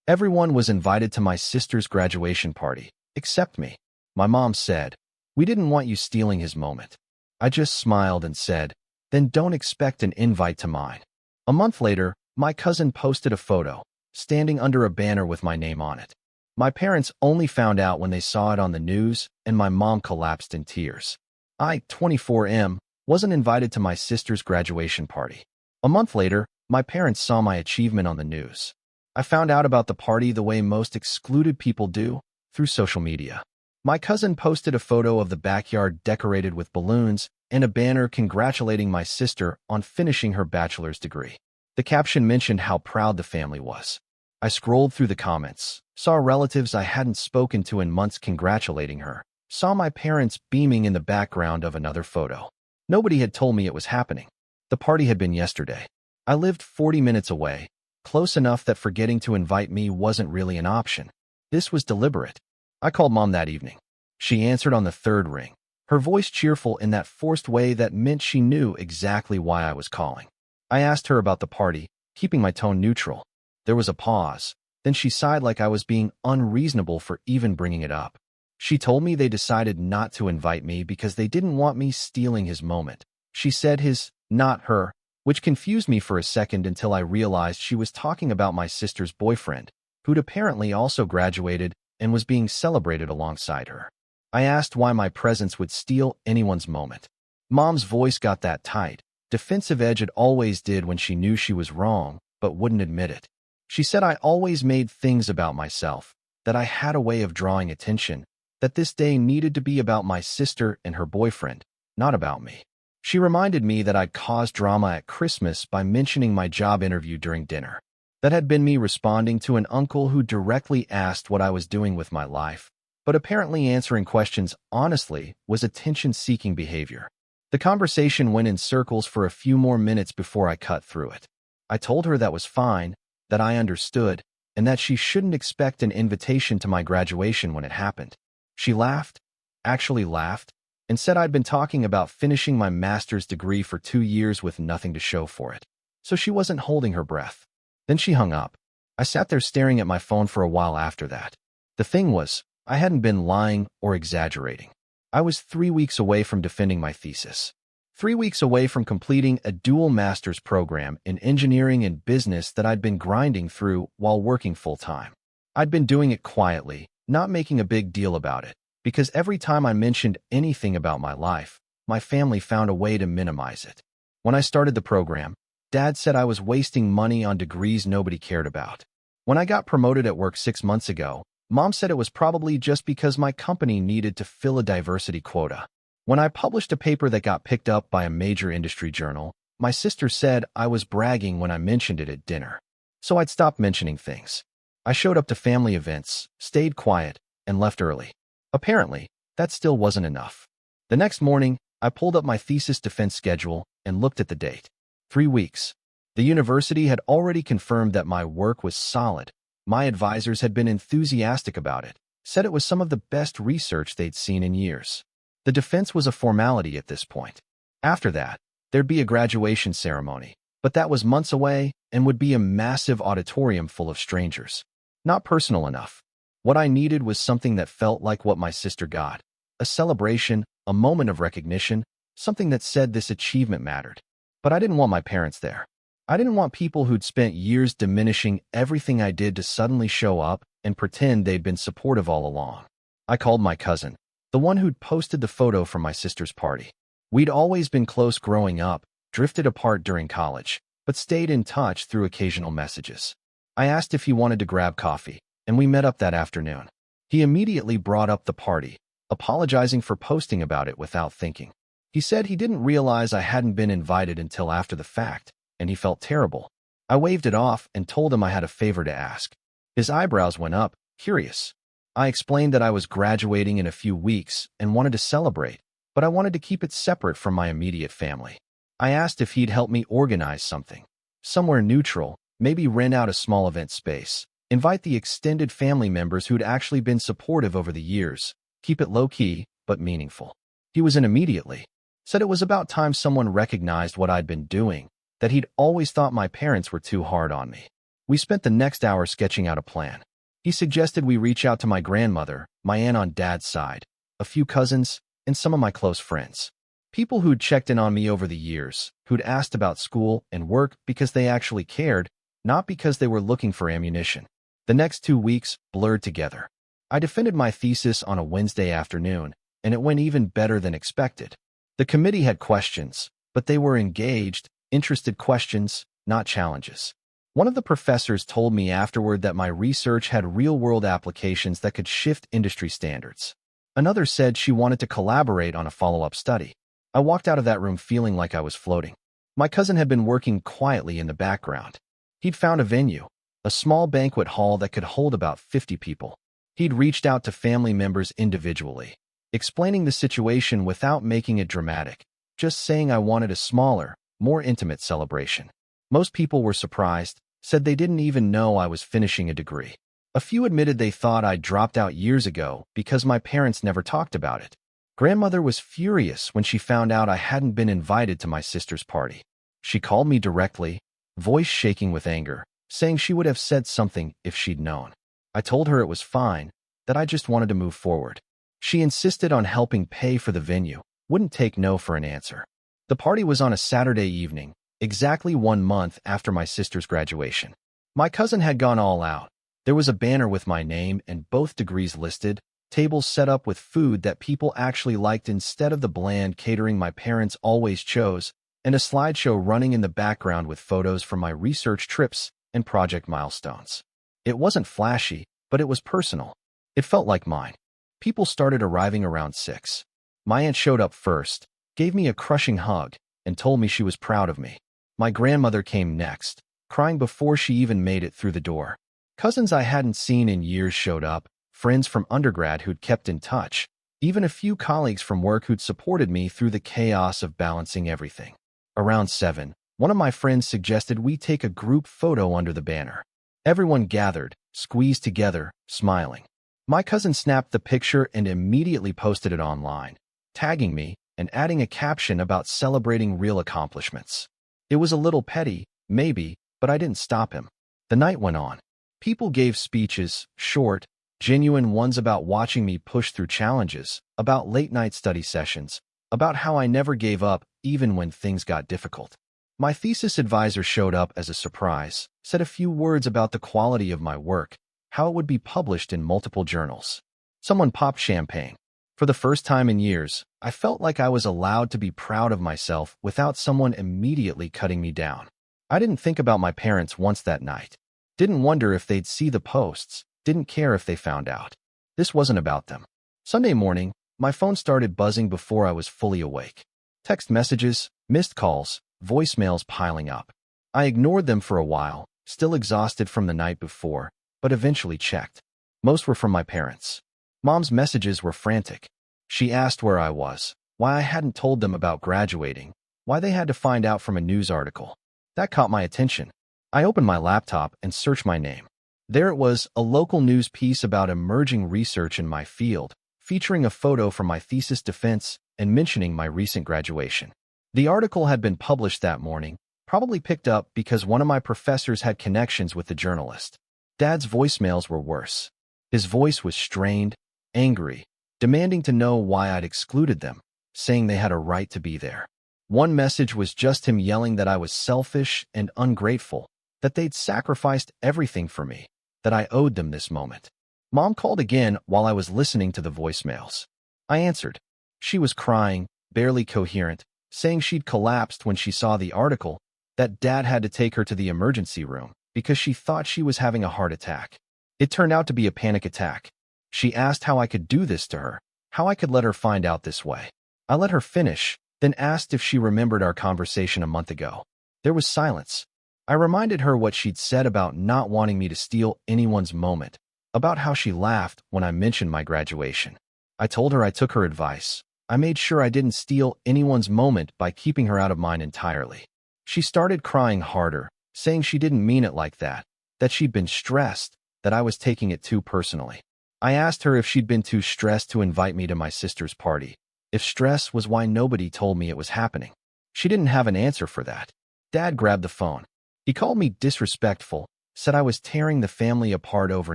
Everyone was invited to my sister's graduation party, except me. My mom said, "We didn't want you stealing his moment." I just smiled and said, "Then don't expect an invite to mine." A month later, my cousin posted a photo, standing under a banner with my name on it. My parents only found out when they saw it on the news, and my mom collapsed in tears. I, 24M, wasn't invited to my sister's graduation party. A month later, my parents saw my achievement on the news. I found out about the party the way most excluded people do, through social media. My cousin posted a photo of the backyard decorated with balloons and a banner congratulating my sister on finishing her bachelor's degree. The caption mentioned how proud the family was. I scrolled through the comments, saw relatives I hadn't spoken to in months congratulating her, saw my parents beaming in the background of another photo. Nobody had told me it was happening. The party had been yesterday. I lived 40 minutes away, close enough that forgetting to invite me wasn't really an option. This was deliberate. I called Mom that evening. She answered on the third ring, her voice cheerful in that forced way that meant she knew exactly why I was calling. I asked her about the party, keeping my tone neutral. There was a pause. Then she sighed like I was being unreasonable for even bringing it up. She told me they decided not to invite me because they didn't want me stealing his moment. She said his, not her, which confused me for a second until I realized she was talking about my sister's boyfriend, who'd apparently also graduated and was being celebrated alongside her. I asked why my presence would steal anyone's moment. Mom's voice got that tight, defensive edge it always did when she knew she was wrong, but wouldn't admit it. She said I always made things about myself, that I had a way of drawing attention, that this day needed to be about my sister and her boyfriend, not about me. She reminded me that I'd caused drama at Christmas by mentioning my job interview during dinner. That had been me responding to an uncle who directly asked what I was doing with my life, but apparently answering questions honestly was attention-seeking behavior. The conversation went in circles for a few more minutes before I cut through it. I told her that was fine, that I understood, and that she shouldn't expect an invitation to my graduation when it happened. She laughed, actually laughed, and said I'd been talking about finishing my master's degree for 2 years with nothing to show for it. So she wasn't holding her breath. Then she hung up. I sat there staring at my phone for a while after that. The thing was, I hadn't been lying or exaggerating. I was 3 weeks away from defending my thesis. 3 weeks away from completing a dual master's program in engineering and business that I'd been grinding through while working full-time. I'd been doing it quietly, not making a big deal about it, because every time I mentioned anything about my life, my family found a way to minimize it. When I started the program, Dad said I was wasting money on degrees nobody cared about. When I got promoted at work 6 months ago, Mom said it was probably just because my company needed to fill a diversity quota. When I published a paper that got picked up by a major industry journal, my sister said I was bragging when I mentioned it at dinner. So I'd stopped mentioning things. I showed up to family events, stayed quiet, and left early. Apparently, that still wasn't enough. The next morning, I pulled up my thesis defense schedule and looked at the date. 3 weeks. The university had already confirmed that my work was solid. My advisors had been enthusiastic about it, said it was some of the best research they'd seen in years. The defense was a formality at this point. After that, there'd be a graduation ceremony, but that was months away and would be a massive auditorium full of strangers. Not personal enough. What I needed was something that felt like what my sister got. A celebration, a moment of recognition, something that said this achievement mattered. But I didn't want my parents there. I didn't want people who'd spent years diminishing everything I did to suddenly show up and pretend they'd been supportive all along. I called my cousin, the one who'd posted the photo from my sister's party. We'd always been close growing up, drifted apart during college, but stayed in touch through occasional messages. I asked if he wanted to grab coffee, and we met up that afternoon. He immediately brought up the party, apologizing for posting about it without thinking. He said he didn't realize I hadn't been invited until after the fact, and he felt terrible. I waved it off and told him I had a favor to ask. His eyebrows went up, curious. I explained that I was graduating in a few weeks and wanted to celebrate, but I wanted to keep it separate from my immediate family. I asked if he'd help me organize something. Somewhere neutral, maybe rent out a small event space, invite the extended family members who'd actually been supportive over the years, keep it low-key, but meaningful. He was in immediately. Said it was about time someone recognized what I'd been doing, that he'd always thought my parents were too hard on me. We spent the next hour sketching out a plan. He suggested we reach out to my grandmother, my aunt on Dad's side, a few cousins, and some of my close friends. People who'd checked in on me over the years, who'd asked about school and work because they actually cared, not because they were looking for ammunition. The next 2 weeks blurred together. I defended my thesis on a Wednesday afternoon, and it went even better than expected. The committee had questions, but they were engaged, interested questions, not challenges. One of the professors told me afterward that my research had real-world applications that could shift industry standards. Another said she wanted to collaborate on a follow-up study. I walked out of that room feeling like I was floating. My cousin had been working quietly in the background. He'd found a venue, a small banquet hall that could hold about 50 people. He'd reached out to family members individually, explaining the situation without making it dramatic, just saying I wanted a smaller, more intimate celebration. Most people were surprised, said they didn't even know I was finishing a degree. A few admitted they thought I'd dropped out years ago because my parents never talked about it. Grandmother was furious when she found out I hadn't been invited to my sister's party. She called me directly, voice shaking with anger, saying she would have said something if she'd known. I told her it was fine, that I just wanted to move forward. She insisted on helping pay for the venue, wouldn't take no for an answer. The party was on a Saturday evening, exactly 1 month after my sister's graduation. My cousin had gone all out. There was a banner with my name and both degrees listed, tables set up with food that people actually liked instead of the bland catering my parents always chose, and a slideshow running in the background with photos from my research trips and project milestones. It wasn't flashy, but it was personal. It felt like mine. People started arriving around 6. My aunt showed up first, gave me a crushing hug, and told me she was proud of me. My grandmother came next, crying before she even made it through the door. Cousins I hadn't seen in years showed up, friends from undergrad who'd kept in touch, even a few colleagues from work who'd supported me through the chaos of balancing everything. Around 7, one of my friends suggested we take a group photo under the banner. Everyone gathered, squeezed together, smiling. My cousin snapped the picture and immediately posted it online, tagging me and adding a caption about celebrating real accomplishments. It was a little petty, maybe, but I didn't stop him. The night went on. People gave speeches, short, genuine ones about watching me push through challenges, about late-night study sessions, about how I never gave up even when things got difficult. My thesis advisor showed up as a surprise, said a few words about the quality of my work, how it would be published in multiple journals. Someone popped champagne. For the first time in years, I felt like I was allowed to be proud of myself without someone immediately cutting me down. I didn't think about my parents once that night. Didn't wonder if they'd see the posts, didn't care if they found out. This wasn't about them. Sunday morning, my phone started buzzing before I was fully awake. Text messages, missed calls, voicemails piling up. I ignored them for a while, still exhausted from the night before, but eventually checked. Most were from my parents. Mom's messages were frantic. She asked where I was, why I hadn't told them about graduating, why they had to find out from a news article. That caught my attention. I opened my laptop and searched my name. There it was, a local news piece about emerging research in my field, featuring a photo from my thesis defense and mentioning my recent graduation. The article had been published that morning, probably picked up because one of my professors had connections with the journalist. Dad's voicemails were worse. His voice was strained, angry, demanding to know why I'd excluded them, saying they had a right to be there. One message was just him yelling that I was selfish and ungrateful, that they'd sacrificed everything for me, that I owed them this moment. Mom called again while I was listening to the voicemails. I answered. She was crying, barely coherent, saying she'd collapsed when she saw the article, that Dad had to take her to the emergency room because she thought she was having a heart attack. It turned out to be a panic attack. She asked how I could do this to her, how I could let her find out this way. I let her finish, then asked if she remembered our conversation a month ago. There was silence. I reminded her what she'd said about not wanting me to steal anyone's moment, about how she laughed when I mentioned my graduation. I told her I took her advice. I made sure I didn't steal anyone's moment by keeping her out of mine entirely. She started crying harder, saying she didn't mean it like that she'd been stressed, that I was taking it too personally. I asked her if she'd been too stressed to invite me to my sister's party, if stress was why nobody told me it was happening. She didn't have an answer for that. Dad grabbed the phone. He called me disrespectful, said I was tearing the family apart over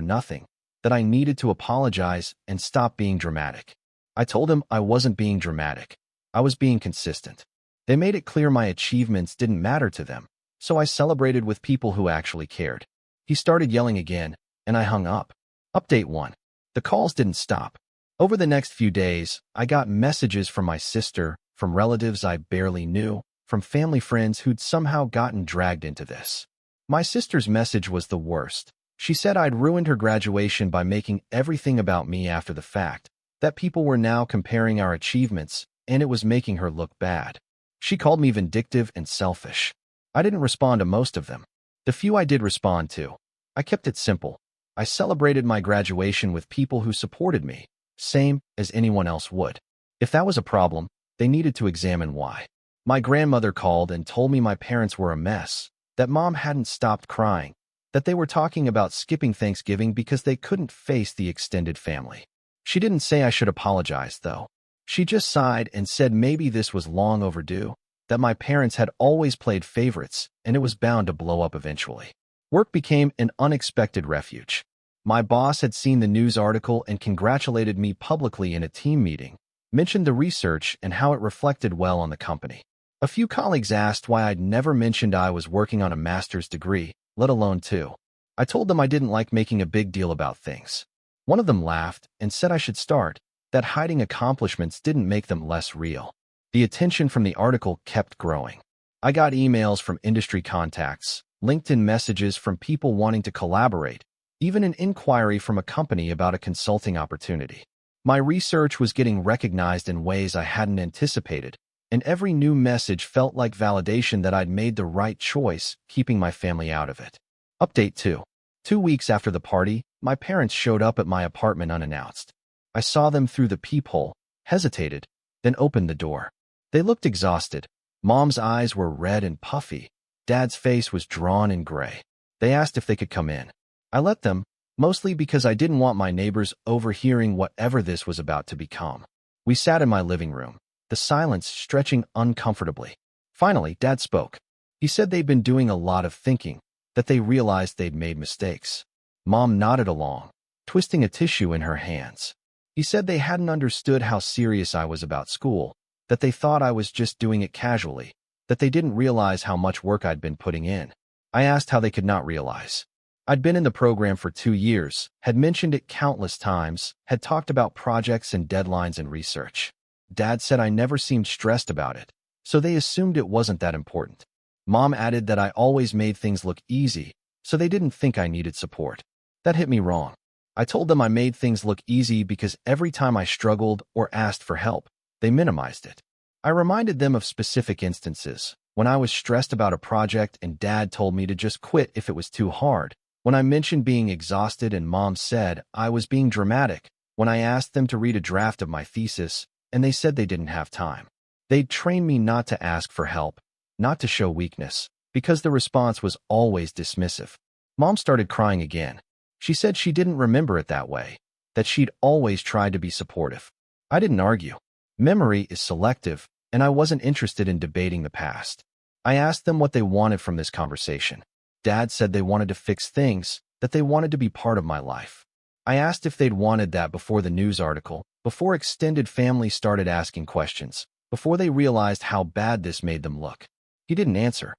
nothing, that I needed to apologize and stop being dramatic. I told him I wasn't being dramatic. I was being consistent. They made it clear my achievements didn't matter to them, so I celebrated with people who actually cared. He started yelling again, and I hung up. Update 1. The calls didn't stop. Over the next few days, I got messages from my sister, from relatives I barely knew, from family friends who'd somehow gotten dragged into this. My sister's message was the worst. She said I'd ruined her graduation by making everything about me after the fact, that people were now comparing our achievements, and it was making her look bad. She called me vindictive and selfish. I didn't respond to most of them. The few I did respond to, I kept it simple. I celebrated my graduation with people who supported me, same as anyone else would. If that was a problem, they needed to examine why. My grandmother called and told me my parents were a mess, that mom hadn't stopped crying, that they were talking about skipping Thanksgiving because they couldn't face the extended family. She didn't say I should apologize, though. She just sighed and said maybe this was long overdue, that my parents had always played favorites and it was bound to blow up eventually. Work became an unexpected refuge. My boss had seen the news article and congratulated me publicly in a team meeting, mentioned the research and how it reflected well on the company. A few colleagues asked why I'd never mentioned I was working on a master's degree, let alone 2. I told them I didn't like making a big deal about things. One of them laughed and said I should start, that hiding accomplishments didn't make them less real. The attention from the article kept growing. I got emails from industry contacts, LinkedIn messages from people wanting to collaborate, even an inquiry from a company about a consulting opportunity. My research was getting recognized in ways I hadn't anticipated, and every new message felt like validation that I'd made the right choice, keeping my family out of it. Update 2. 2 weeks after the party, my parents showed up at my apartment unannounced. I saw them through the peephole, hesitated, then opened the door. They looked exhausted. Mom's eyes were red and puffy. Dad's face was drawn and gray. They asked if they could come in. I let them, mostly because I didn't want my neighbors overhearing whatever this was about to become. We sat in my living room, the silence stretching uncomfortably. Finally, Dad spoke. He said they'd been doing a lot of thinking, that they realized they'd made mistakes. Mom nodded along, twisting a tissue in her hands. He said they hadn't understood how serious I was about school, that they thought I was just doing it casually, that they didn't realize how much work I'd been putting in. I asked how they could not realize. I'd been in the program for 2 years, had mentioned it countless times, had talked about projects and deadlines and research. Dad said I never seemed stressed about it, so they assumed it wasn't that important. Mom added that I always made things look easy, so they didn't think I needed support. That hit me wrong. I told them I made things look easy because every time I struggled or asked for help, they minimized it. I reminded them of specific instances, when I was stressed about a project and Dad told me to just quit if it was too hard, when I mentioned being exhausted and Mom said I was being dramatic, when I asked them to read a draft of my thesis and they said they didn't have time. They'd trained me not to ask for help, not to show weakness, because the response was always dismissive. Mom started crying again. She said she didn't remember it that way, that she'd always tried to be supportive. I didn't argue. Memory is selective, and I wasn't interested in debating the past. I asked them what they wanted from this conversation. Dad said they wanted to fix things, that they wanted to be part of my life. I asked if they'd wanted that before the news article, before extended family started asking questions, before they realized how bad this made them look. He didn't answer.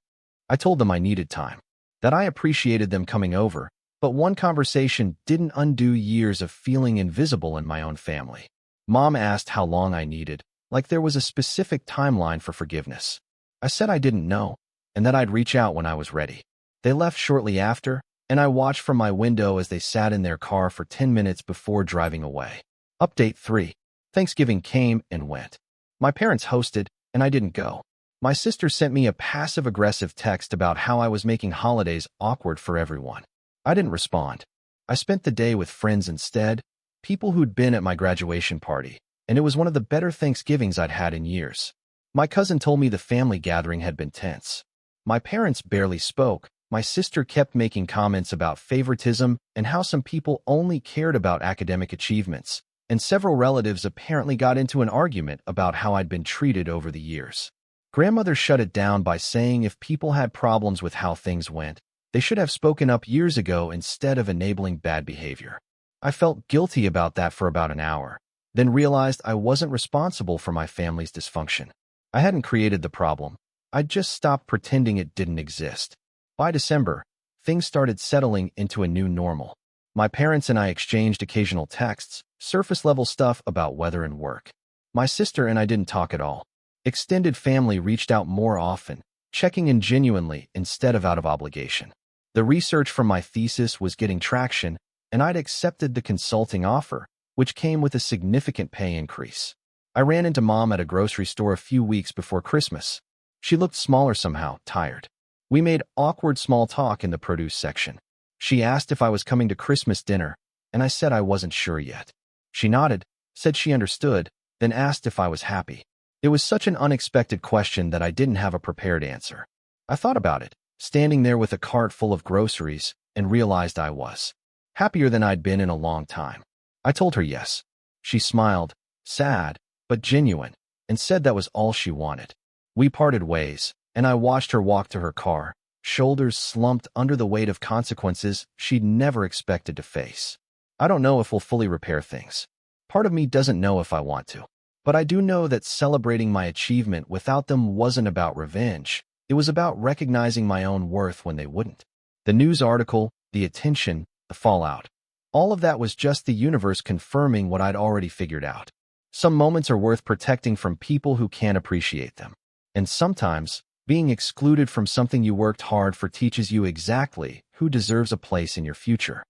I told them I needed time, that I appreciated them coming over, but one conversation didn't undo years of feeling invisible in my own family. Mom asked how long I needed, like there was a specific timeline for forgiveness. I said I didn't know, and that I'd reach out when I was ready. They left shortly after, and I watched from my window as they sat in their car for 10 minutes before driving away. Update 3. Thanksgiving came and went. My parents hosted, and I didn't go. My sister sent me a passive-aggressive text about how I was making holidays awkward for everyone. I didn't respond. I spent the day with friends instead, people who'd been at my graduation party, and it was one of the better Thanksgivings I'd had in years. My cousin told me the family gathering had been tense. My parents barely spoke. My sister kept making comments about favoritism and how some people only cared about academic achievements, and several relatives apparently got into an argument about how I'd been treated over the years. Grandmother shut it down by saying if people had problems with how things went, They should have spoken up years ago instead of enabling bad behavior. I felt guilty about that for about an hour, then realized I wasn't responsible for my family's dysfunction. I hadn't created the problem. I'd just stopped pretending it didn't exist. By December, things started settling into a new normal. My parents and I exchanged occasional texts, surface-level stuff about weather and work. My sister and I didn't talk at all. Extended family reached out more often, checking in genuinely instead of out of obligation. The research for my thesis was getting traction, and I'd accepted the consulting offer, which came with a significant pay increase. I ran into Mom at a grocery store a few weeks before Christmas. She looked smaller somehow, tired. We made awkward small talk in the produce section. She asked if I was coming to Christmas dinner, and I said I wasn't sure yet. She nodded, said she understood, then asked if I was happy. It was such an unexpected question that I didn't have a prepared answer. I thought about it, standing there with a cart full of groceries, and realized I was happier than I'd been in a long time. I told her yes. She smiled, sad, but genuine, and said that was all she wanted. We parted ways, and I watched her walk to her car, shoulders slumped under the weight of consequences she'd never expected to face. I don't know if we'll fully repair things. Part of me doesn't know if I want to. But I do know that celebrating my achievement without them wasn't about revenge. It was about recognizing my own worth when they wouldn't. The news article, the attention, the fallout. All of that was just the universe confirming what I'd already figured out. Some moments are worth protecting from people who can't appreciate them. And sometimes, being excluded from something you worked hard for teaches you exactly who deserves a place in your future.